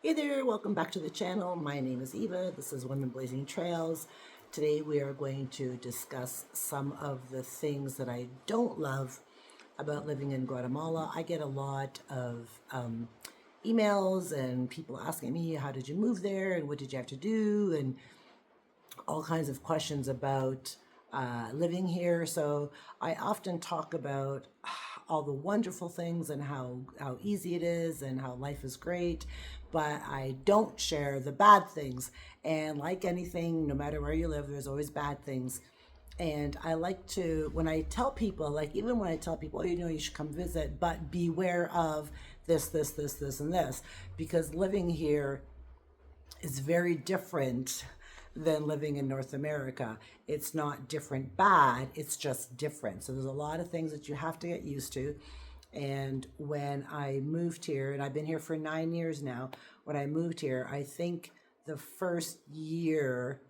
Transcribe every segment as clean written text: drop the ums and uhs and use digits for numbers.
Hey there, welcome back to the channel. My name is Eva. This is Women Blazing Trails. Today we are going to discuss some of the things that I don't love about living in Guatemala. I get a lot of emails and people asking me, how did you move there and what did you have to do, and all kinds of questions about living here. So I often talk about all the wonderful things and how easy it is and how life is great, but I don't share the bad things. And like anything, no matter where you live, there's always bad things. And I like to, when I tell people, like even when I tell people, oh, you should come visit, but beware of this, and this, because living here is very different than living in North America. It's not different bad, it's just different. So there's a lot of things that you have to get used to. And when I moved here, and I've been here for 9 years now, when I moved here, I think the first year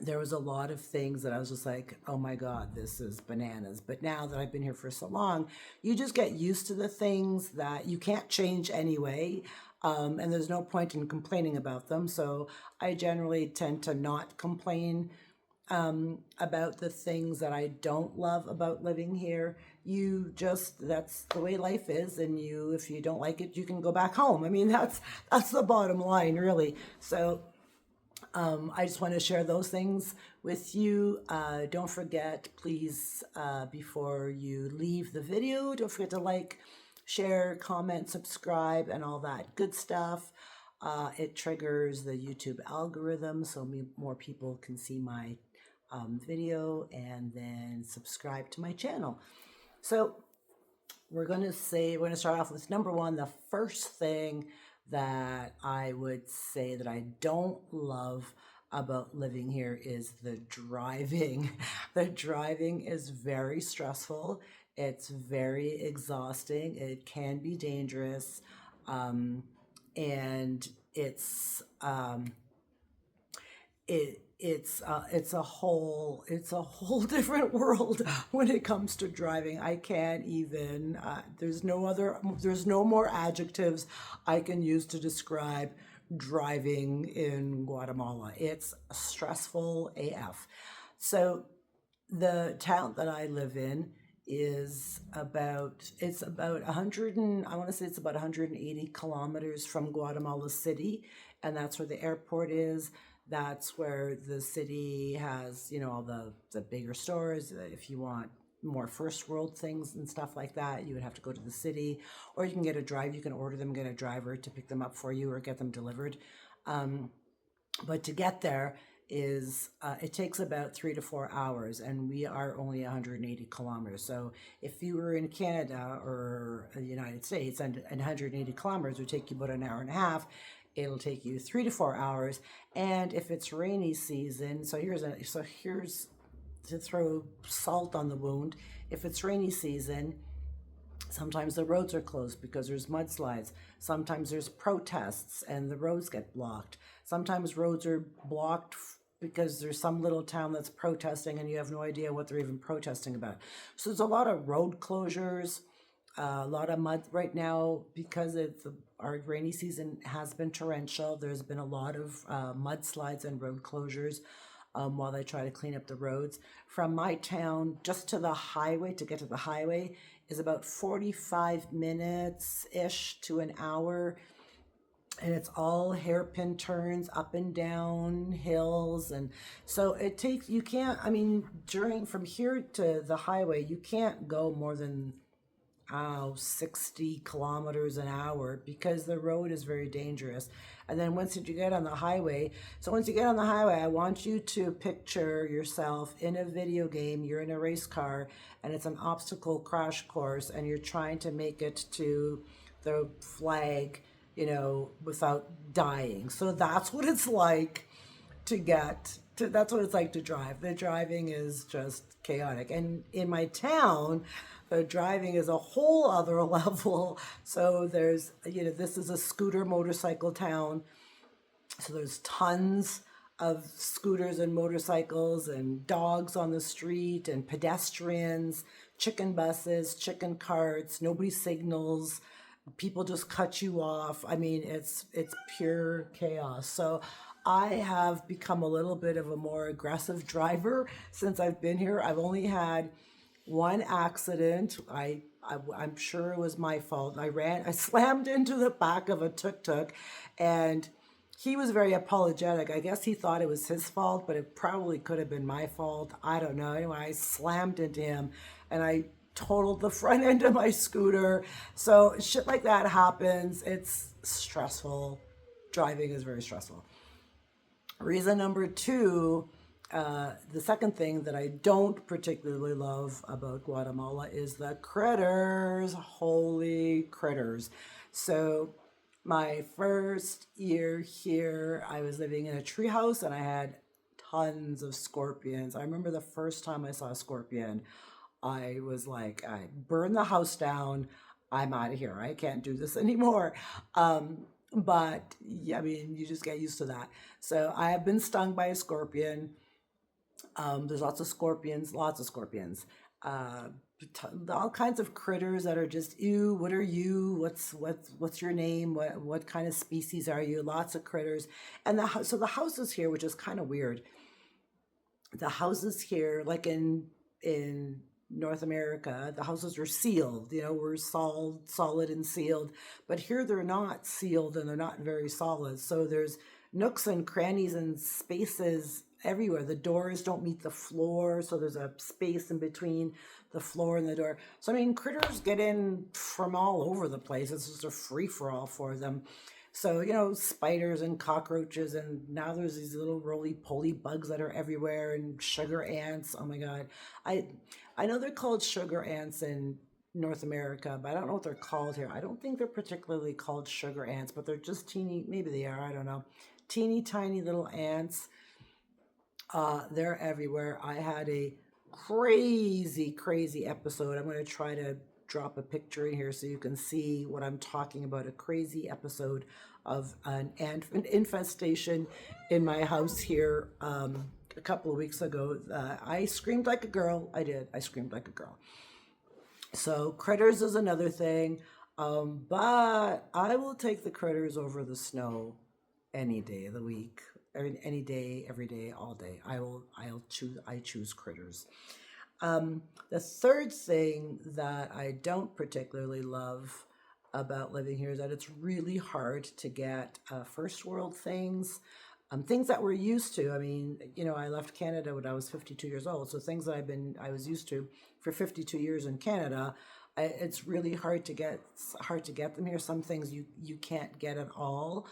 there was a lot of things that I was just like, oh my God, this is bananas. But now that I've been here for so long, you just get used to the things that you can't change anyway. And there's no point in complaining about them. So I generally tend to not complain about the things that I don't love about living here. That's the way life is. And if you don't like it, you can go back home. I mean, that's the bottom line, really. So I just want to share those things with you. Don't forget, please, before you leave the video, don't forget to like, share, comment, subscribe, and all that good stuff. It triggers the YouTube algorithm so more people can see my video and then subscribe to my channel. So we're going to start off with number one. The first thing that I would say that I don't love about living here is the driving. The driving is very stressful. It's very exhausting. It can be dangerous. And it's a whole different world when it comes to driving. I can't even there's no more adjectives I can use to describe driving in Guatemala. It's stressful AF. So the town that I live in is about 100 and I want to say it's about 180 kilometers from Guatemala City, and that's where the airport is. That's where the city has, all the bigger stores. If you want more first world things and stuff like that, you would have to go to the city, or you can get a drive. You can order them, get a driver to pick them up for you, or get them delivered. But to get there it takes about 3 to 4 hours, and we are only 180 kilometers. So if you were in Canada or the United States, and 180 kilometers would take you about an hour and a half, it'll take you 3 to 4 hours. And if it's rainy season, so here's to throw salt on the wound. If it's rainy season, sometimes the roads are closed because there's mudslides. Sometimes there's protests and the roads get blocked. Sometimes roads are blocked because there's some little town that's protesting and you have no idea what they're even protesting about. So there's a lot of road closures, a lot of mud right now because our rainy season has been torrential. There's been a lot of mudslides and road closures while they try to clean up the roads. From my town just to the highway, to get to the highway, is about 45 minutes-ish to an hour. And it's all hairpin turns up and down hills. And so from here to the highway, you can't go more than 60 kilometers an hour because the road is very dangerous. And then once you get on the highway, I want you to picture yourself in a video game. You're in a race car and it's an obstacle crash course and you're trying to make it to the flag, without dying. So that's what it's like that's what it's like to drive. The driving is just chaotic. And in my town, the driving is a whole other level. So this is a scooter motorcycle town. So there's tons of scooters and motorcycles and dogs on the street and pedestrians, chicken buses, chicken carts, nobody signals. People just cut you off. I mean, it's pure chaos. So I have become a little bit of a more aggressive driver since I've been here. I've only had one accident. I'm sure it was my fault. I slammed into the back of a tuk-tuk, and he was very apologetic. I guess he thought it was his fault, but it probably could have been my fault. I don't know. Anyway, I slammed into him and I totaled the front end of my scooter. So shit like that happens. It's stressful. Driving is very stressful. Reason number two, the second thing that I don't particularly love about Guatemala is the critters. Holy critters. So my first year here, I was living in a treehouse and I had tons of scorpions. I remember the first time I saw a scorpion, I was like, I burned the house down. I'm out of here. I can't do this anymore. But yeah, I mean, you just get used to that. So I have been stung by a scorpion. There's lots of scorpions, lots of scorpions. Uh, all kinds of critters that are just, ew, what are you? What's your name? What kind of species are you? Lots of critters. And so the houses here, which is kind of weird. The houses here, like in North America, the houses are sealed, we're solid and sealed. But here they're not sealed and they're not very solid. So there's nooks and crannies and spaces everywhere. The doors don't meet the floor, so there's a space in between the floor and the door. So I mean, critters get in from all over the place. It's just a free for all for them. So, spiders and cockroaches, and now there's these little roly-poly bugs that are everywhere, and sugar ants. Oh my God. I I know they're called sugar ants in North America, but I don't know what they're called here. I don't think they're particularly called sugar ants, but they're just teeny, maybe they are, I don't know. Teeny tiny little ants. They're everywhere. I had a crazy episode. I'm going to try to drop a picture in here so you can see what I'm talking about. A crazy episode of an ant infestation in my house here a couple of weeks ago. I screamed like a girl. I did. I screamed like a girl. So critters is another thing. But I will take the critters over the snow any day of the week. I mean, any day, every day, all day. I choose critters. The third thing that I don't particularly love about living here is that it's really hard to get first world things, things that we're used to. I mean, I left Canada when I was 52 years old, so things that I was used to for 52 years in Canada. It's really hard to get them here. Some things you can't get at all.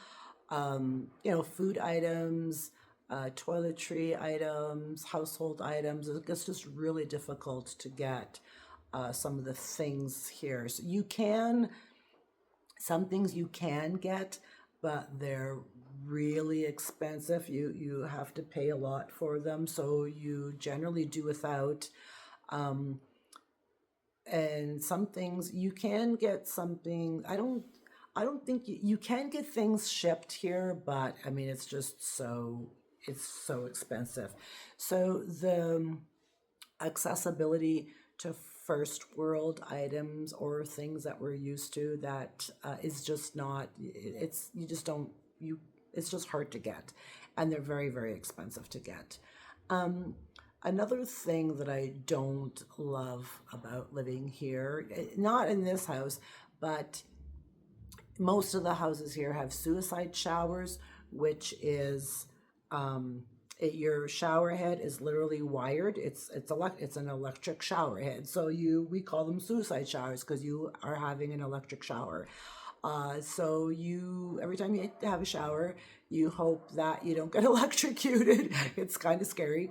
Food items, toiletry items, household items. It's just really difficult to get some of the things here. So some things you can get, but they're really expensive. You have to pay a lot for them, so you generally do without. Um, and some things you can get something. I don't think you can get things shipped here, but I mean it's so expensive. So the accessibility to first world items or things that we're used to that is just not, it's you just don't you it's just hard to get, and they're very expensive to get. um, Another thing that I don't love about living here, not in this house, but most of the houses here have suicide showers, which is your shower head is literally wired. It's an electric shower head. So we call them suicide showers because you are having an electric shower. So every time you have a shower, you hope that you don't get electrocuted. It's kind of scary.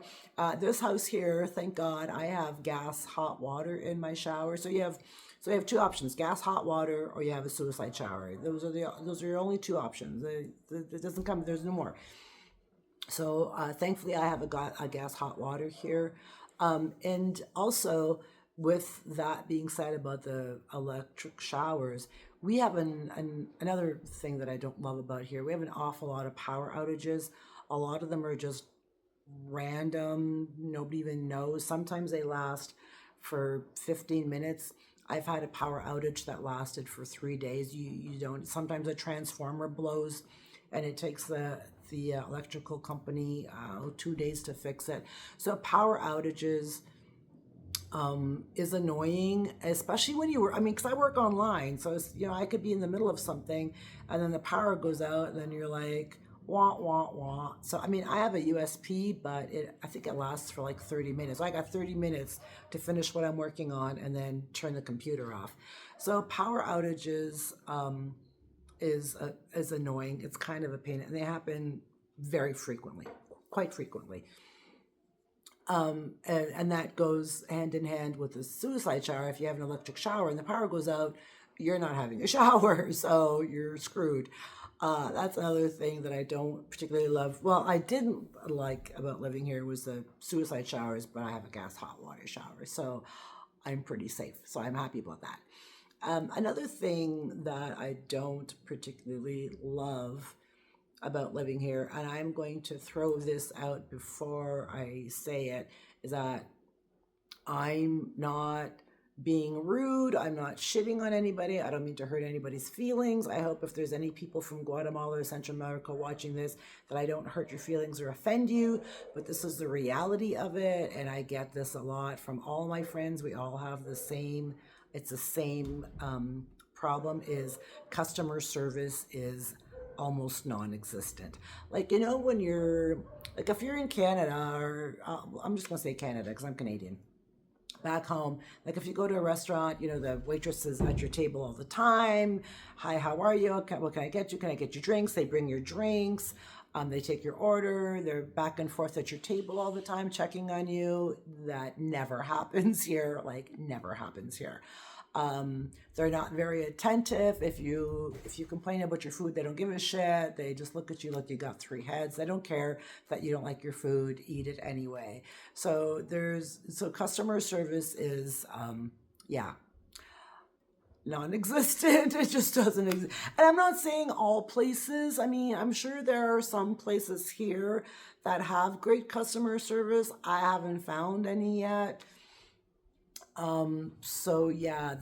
This house here, thank God, I have gas hot water in my shower. So you have two options: gas hot water, or you have a suicide shower. Those are your only two options. It doesn't come. There's no more. So thankfully, I have a gas hot water here, and also with that being said about the electric showers, we have another thing that I don't love about here. We have an awful lot of power outages. A lot of them are just random. Nobody even knows. Sometimes they last for 15 minutes. I've had a power outage that lasted for 3 days. You don't, sometimes a transformer blows and it takes the electrical company 2 days to fix it. So power outages is annoying, especially when you were, I mean, because I work online. So, it's, I could be in the middle of something and then the power goes out and then you're like, wah, wah, wah. So, I mean, I have a USP, but I think it lasts for like 30 minutes. So I got 30 minutes to finish what I'm working on and then turn the computer off. So power outages is annoying. It's kind of a pain, and they happen very frequently, quite frequently. And that goes hand in hand with the suicide shower. If you have an electric shower and the power goes out, you're not having a shower, so you're screwed. That's another thing that I don't particularly love. Well, I didn't like about living here was the suicide showers, but I have a gas hot water shower, so I'm pretty safe. So I'm happy about that. Another thing that I don't particularly love about living here, and I'm going to throw this out before I say it, is that I'm not being rude. I'm not shitting on anybody. I don't mean to hurt anybody's feelings. I hope if there's any people from Guatemala or Central America watching this, that I don't hurt your feelings or offend you, but this is the reality of it. And I get this a lot from all my friends. We all have the same, it's the same problem, is customer service is almost non-existent. Like, when you're, like if you're in Canada, or I'm just gonna say Canada because I'm Canadian, back home, like if you go to a restaurant, the waitress is at your table all the time. Hi, how are you? What can I get you? Can I get you drinks? They bring your drinks. They take your order. They're back and forth at your table all the time, checking on you. That never happens here. Like, never happens here. They're not very attentive. If you complain about your food, they don't give a shit. They just look at you like you got three heads. They don't care that you don't like your food. Eat it anyway. So customer service is non-existent. It just doesn't exist. And I'm not saying all places. I mean, I'm sure there are some places here that have great customer service. I haven't found any yet. So yeah,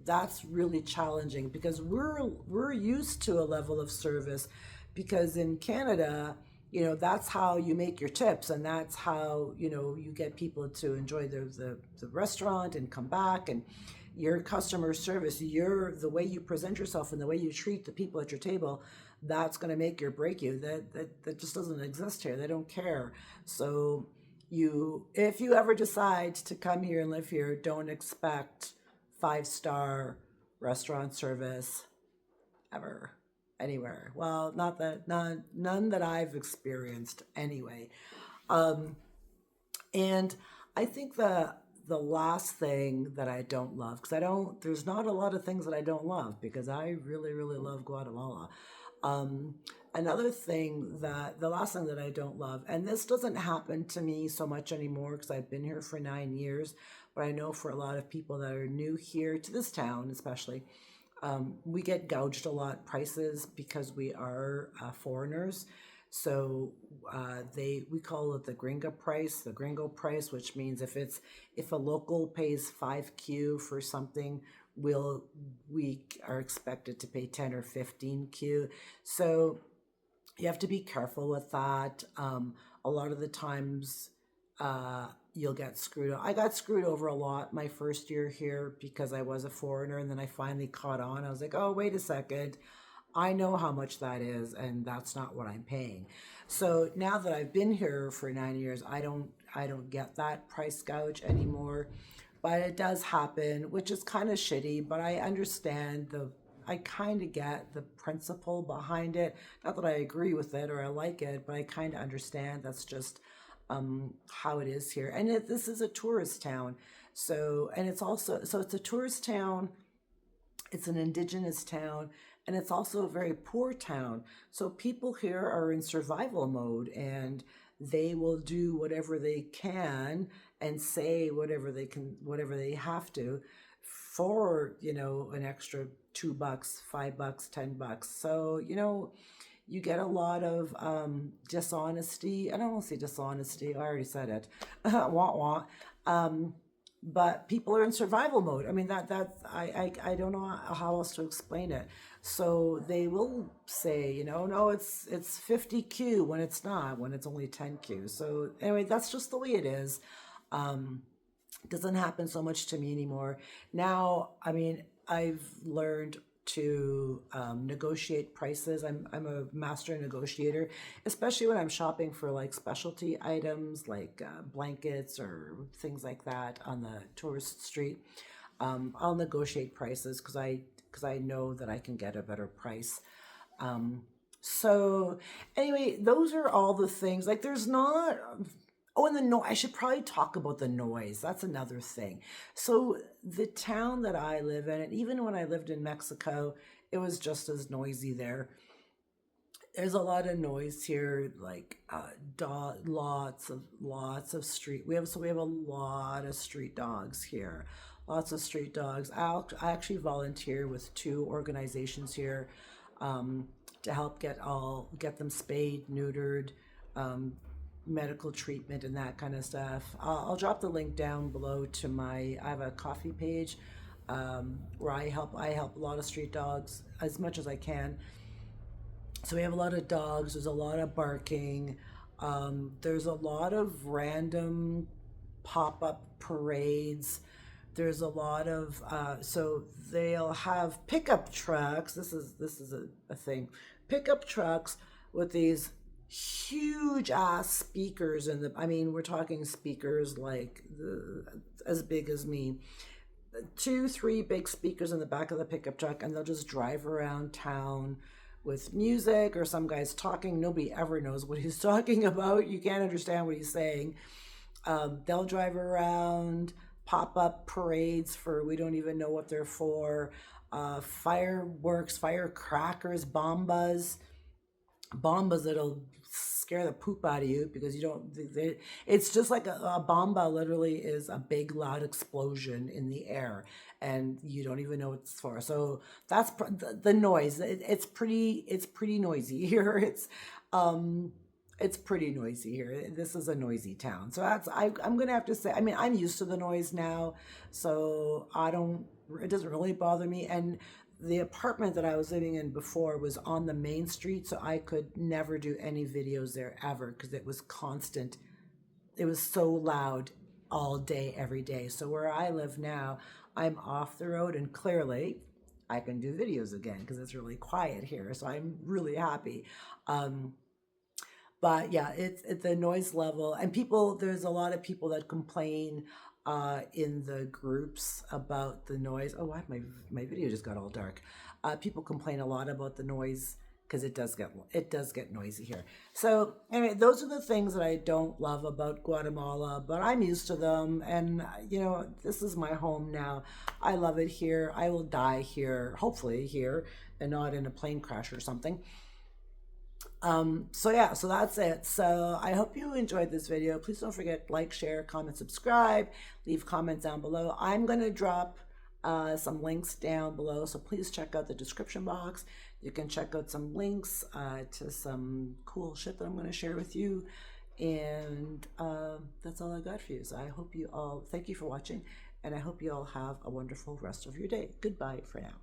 that's really challenging because we're used to a level of service, because in Canada, that's how you make your tips, and that's how, you get people to enjoy the restaurant and come back. And your customer service, the way you present yourself and the way you treat the people at your table, that's going to make or break you. That just doesn't exist here. They don't care. So if you ever decide to come here and live here, don't expect 5-star restaurant service ever, anywhere. Well, none that I've experienced anyway. And I think the last thing that I don't love, because there's not a lot of things that I don't love, because I really, really love Guatemala. Another thing the last thing that I don't love, and this doesn't happen to me so much anymore because I've been here for 9 years, but I know for a lot of people that are new here to this town, especially, we get gouged a lot prices because we are foreigners. So we call it the gringo price, which means if a local pays 5Q for something, we are expected to pay 10 or 15Q. So you have to be careful with that. A lot of the times you'll get screwed. I got screwed over a lot my first year here because I was a foreigner, and then I finally caught on. I was like, oh, wait a second. I know how much that is, and that's not what I'm paying. So now that I've been here for 9 years, I don't get that price gouge anymore. But it does happen, which is kind of shitty, but I understand I kind of get the principle behind it. Not that I agree with it or I like it, but I kind of understand that's just how it is here. And this is a tourist town. So it's a tourist town, it's an indigenous town, and it's also a very poor town. So people here are in survival mode, and they will do whatever they can and say whatever they have to for, an extra $2, $5, $10. So, you get a lot of dishonesty. I don't want to say dishonesty. I already said it. Wah, wah. but people are in survival mode. I mean, I don't know how else to explain it. So they will say, no, it's 50Q when it's not, when it's only 10Q. So anyway, that's just the way it is. Doesn't happen so much to me anymore. Now, I mean, I've learned to negotiate prices. I'm a master negotiator, especially when I'm shopping for like specialty items like blankets or things like that on the tourist street. I'll negotiate prices because I know that I can get a better price. So anyway, those are all the things. Like there's not. Oh, and the noise. I should probably talk about the noise. That's another thing. So the town that I live in, and even when I lived in Mexico, it was just as noisy there. There's a lot of noise here, like lots of street. We have a lot of street dogs here. Lots of street dogs. I actually volunteer with two organizations here to help get them spayed, neutered, medical treatment and that kind of stuff. I'll drop the link down below to I have a coffee page where I help a lot of street dogs as much as I can. So we have a lot of dogs. There's a lot of barking. There's a lot of random pop-up parades. There's a lot of so they'll have pickup trucks. This is a thing. Pickup trucks with these huge ass speakers I mean, we're talking speakers like as big as me. 2, 3 big speakers in the back of the pickup truck, and they'll just drive around town with music or some guy's talking. Nobody ever knows what he's talking about. You can't understand what he's saying. They'll drive around, pop up parades for we don't even know what they're for. Fireworks, firecrackers, bombas that'll scare the poop out of you because you don't. It's just like a bomba. Literally, is a big loud explosion in the air, and you don't even know what it's for. So that's the noise. It's pretty noisy here. It's pretty noisy here. This is a noisy town. So I'm gonna have to say. I mean, I'm used to the noise now, so it doesn't really bother me. And the apartment that I was living in before was on the main street, so I could never do any videos there ever because it was constant. It was so loud all day, every day. So where I live now, I'm off the road, and clearly I can do videos again because it's really quiet here. So I'm really happy. But yeah, it's the noise level, and there's a lot of people that complain in the groups about the noise. Oh, my video just got all dark. People complain a lot about the noise because it does get noisy here. So anyway, those are the things that I don't love about Guatemala, but I'm used to them, and this is my home now. I love it here. I will die here, hopefully here, and not in a plane crash or something. So yeah, so that's it. So I hope you enjoyed this video. Please don't forget, like, share, comment, subscribe, leave comments down below. I'm going to drop some links down below, so please check out the description box. You can check out some links to some cool shit that I'm going to share with you. And that's all I got for you. So I hope thank you for watching, and I hope you all have a wonderful rest of your day. Goodbye for now.